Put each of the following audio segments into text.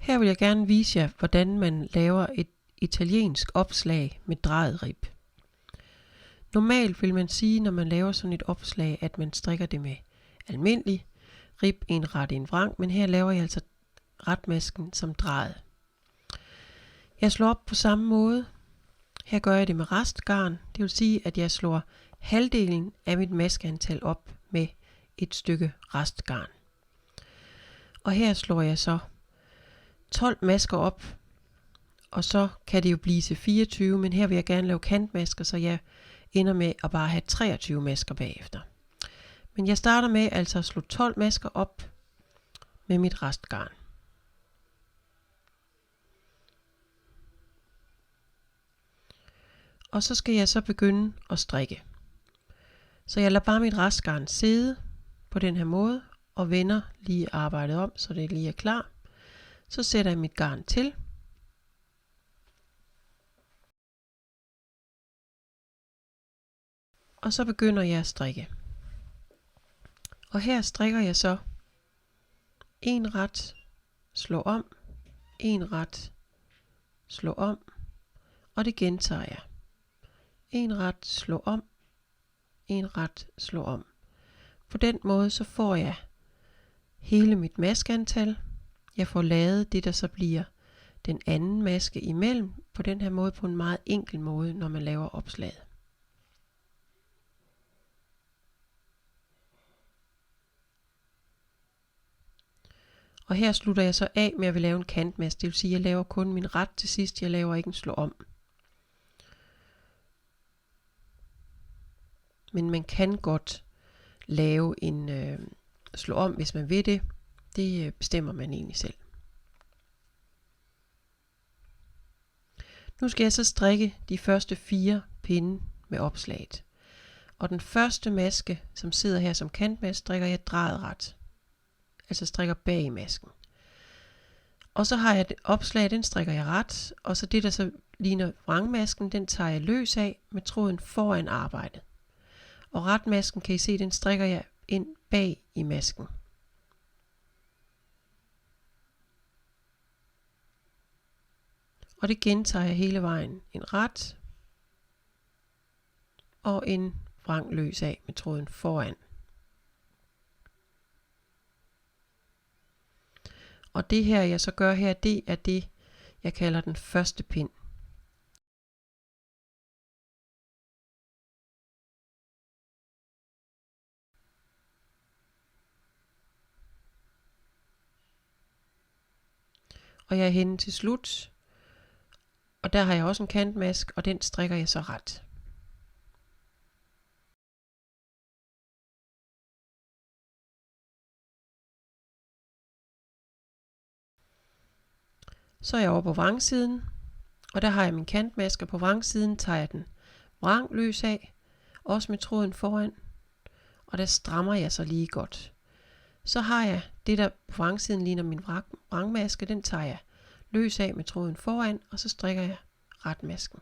Her vil jeg gerne vise jer, hvordan man laver et italiensk opslag med drejet rib. Normalt vil man sige, når man laver sådan et opslag, at man strikker det med almindelig rib, en ret, en vrang, men her laver jeg altså retmasken som drejet. Jeg slår op på samme måde. Her gør jeg det med restgarn, det vil sige, at jeg slår halvdelen af mit maskeantal op med et stykke restgarn. Og her slår jeg så 12 masker op, og så kan det jo blive til 24, men her vil jeg gerne lave kantmasker, så jeg ender med at bare have 23 masker bagefter. Men jeg starter med altså at slå 12 masker op med mit restgarn. Og så skal jeg så begynde at strikke. Så jeg lader bare mit restgarn sidde på den her måde og vender lige arbejdet om, så det lige er klar. Så sætter jeg mit garn til. Og så begynder jeg at strikke. Og her strikker jeg så en ret, slå om, en ret, slå om, og det gentager jeg. En ret, slå om, en ret, slå om. På den måde så får jeg hele mit maskeantal. Jeg får lavet det, der så bliver den anden maske imellem, på den her måde, på en meget enkel måde, når man laver opslaget. Og her slutter jeg så af med at vil lave en kantmaske, det vil sige, at jeg laver kun min ret til sidst, jeg laver ikke en slå om. Men man kan godt lave en slå om, hvis man vil det. Det bestemmer man egentlig selv. Nu skal jeg så strikke de første 4 pinde med opslaget. Og den første maske, som sidder her som kantmaske, strikker jeg drejet ret. Altså strikker bag i masken. Og så har jeg det opslag, den strikker jeg ret. Og så det, der så ligner vrangmasken, den tager jeg løs af med tråden foran arbejdet. Og retmasken, kan I se, den strikker jeg ind bag i masken. Og det gentager jeg hele vejen. En ret og en vrang løs af med tråden foran. Og det her jeg så gør her, det er det jeg kalder den første pind. Og jeg er henne til slut. Og der har jeg også en kantmask, og den strikker jeg så ret. Så er jeg over på vrangsiden, og der har jeg min kantmaske, og på vrangsiden tager jeg den vrang løs af, også med tråden foran, og der strammer jeg så lige godt. Så har jeg det, der på vrangsiden ligner min vrangmaske, den tager jeg løs af med tråden foran, og så strikker jeg retmasken.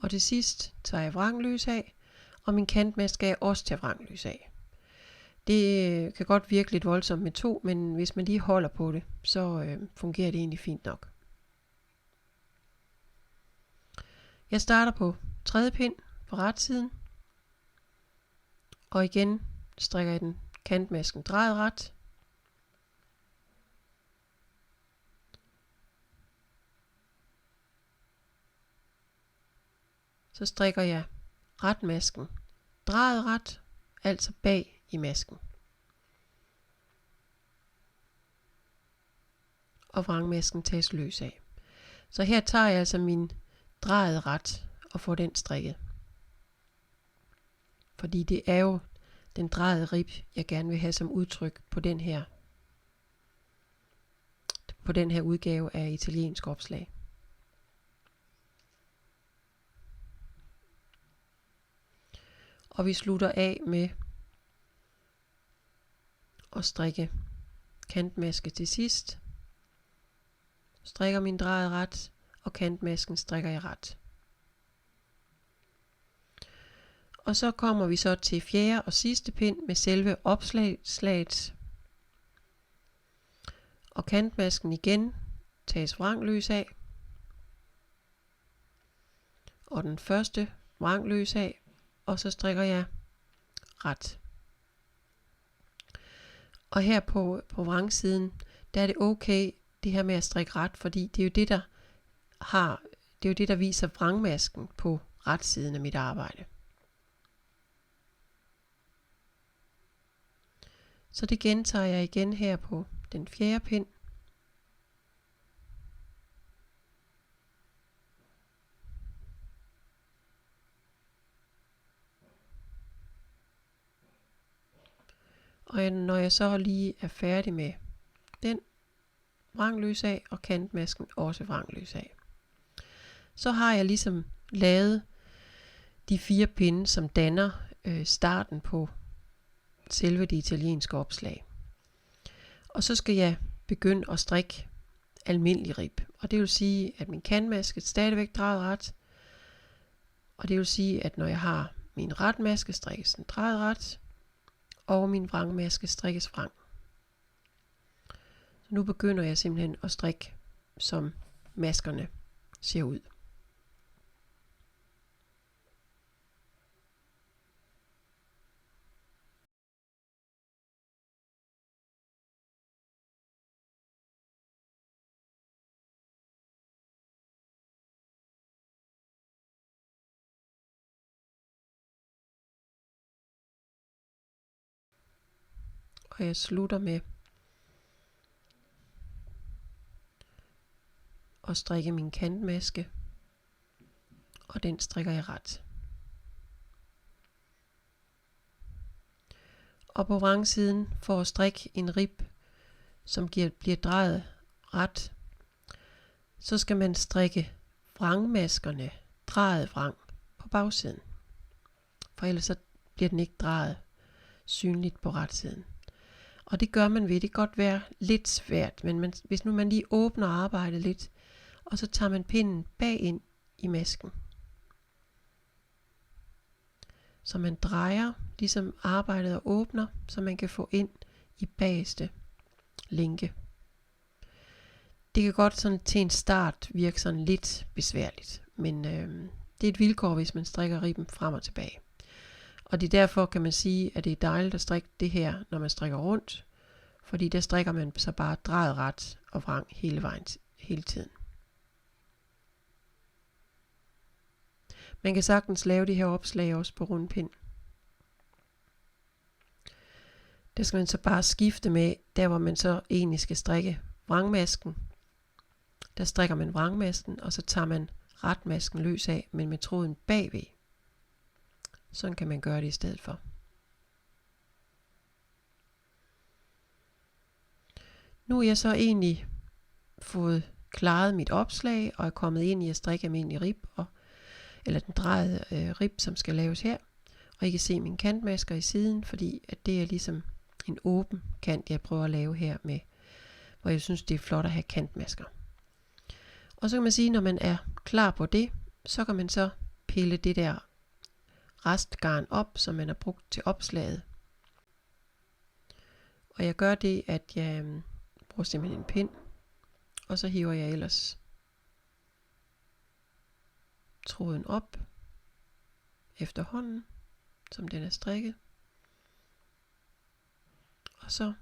Og til sidst tager jeg vrangløs af, og min kantmaske skal jeg også tage vrangløs af. Det kan godt virke lidt voldsomt med 2, men hvis man lige holder på det, så fungerer det egentlig fint nok. Jeg starter på tredje pind på retsiden, og igen strikker jeg den kantmasken drejet ret. Så strikker jeg retmasken drejet ret, altså bag i masken. Og vrangmasken tages løs af. Så her tager jeg altså min drejet ret og får den strikket. Fordi det er jo den drejede rib, jeg gerne vil have som udtryk på den her på den her udgave af italiensk opslag. Og vi slutter af med at strikke kantmaske til sidst. Strikker min drejet ret, og kantmasken strikker jeg ret. Og så kommer vi så til fjerde og sidste pind med selve opslaget. Og kantmasken igen tages vrangløs af. Og den første vrangløs af, og så strikker jeg ret. Og her på vrangsiden, der er det okay det her med at strikke ret, fordi det er jo det der viser vrangmasken på retsiden af mit arbejde. Så det gentager jeg igen her på den fjerde pind. Og når jeg så lige er færdig med den vrangløs af, og kantmasken også vrangløs af, så har jeg ligesom lavet de 4 pinde, som danner starten på selve det italienske opslag. Og så skal jeg begynde at strikke almindelig rib. Og det vil sige, at min kantmaske stadigvæk drejet ret. Og det vil sige, at når jeg har min retmaske, strikkes den drejet ret, og min vrangmaske strikkes vrang. Så nu begynder jeg simpelthen at strikke, som maskerne ser ud. Og jeg slutter med at strikke min kantmaske, og den strikker jeg ret. Og på vrangsiden, for at strikke en rib, som bliver drejet ret, så skal man strikke vrangmaskerne drejet vrang på bagsiden. For ellers så bliver den ikke drejet synligt på retsiden. Og det gør man ved, det kan godt være lidt svært, men hvis nu man lige åbner arbejdet lidt, og så tager man pinden bag ind i masken. Så man drejer ligesom arbejdet og åbner, så man kan få ind i bagerste linke. Det kan godt sådan til en start virke sådan lidt besværligt, men det er et vilkår, hvis man strikker ribben frem og tilbage. Og det er derfor, kan man sige, at det er dejligt at strikke det her, når man strikker rundt, fordi der strikker man så bare drejet ret og vrang hele tiden. Man kan sagtens lave de her opslag også på rundpind. Der skal man så bare skifte med, der hvor man så egentlig skal strikke vrangmasken. Der strikker man vrangmasken, og så tager man retmasken løs af, men med tråden bagved. Sådan kan man gøre det i stedet for. Nu er jeg så egentlig fået klaret mit opslag, og er kommet ind i at strikke almindelig rib, eller den drejede rib, som skal laves her. Og I kan se mine kantmasker i siden, fordi at det er ligesom en åben kant, jeg prøver at lave her med, hvor jeg synes, det er flot at have kantmasker. Og så kan man sige, når man er klar på det, så kan man så pille det der restgarn op, som man har brugt til opslaget. Og jeg gør det, at jeg bruger simpelthen en pind, og så hiver jeg ellers tråden op efterhånden, som den er strikket. Og så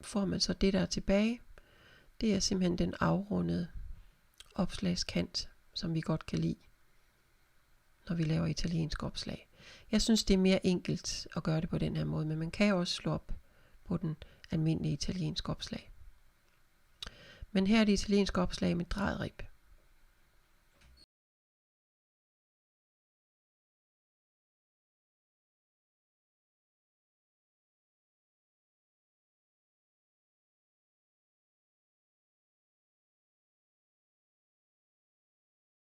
får man så det der tilbage. Det er simpelthen den afrundede opslagskant, som vi godt kan lide, når vi laver italiensk opslag. Jeg synes, det er mere enkelt at gøre det på den her måde, men man kan også slå op på den almindelige italienske opslag. Men her er det italienske opslag med drejet rib.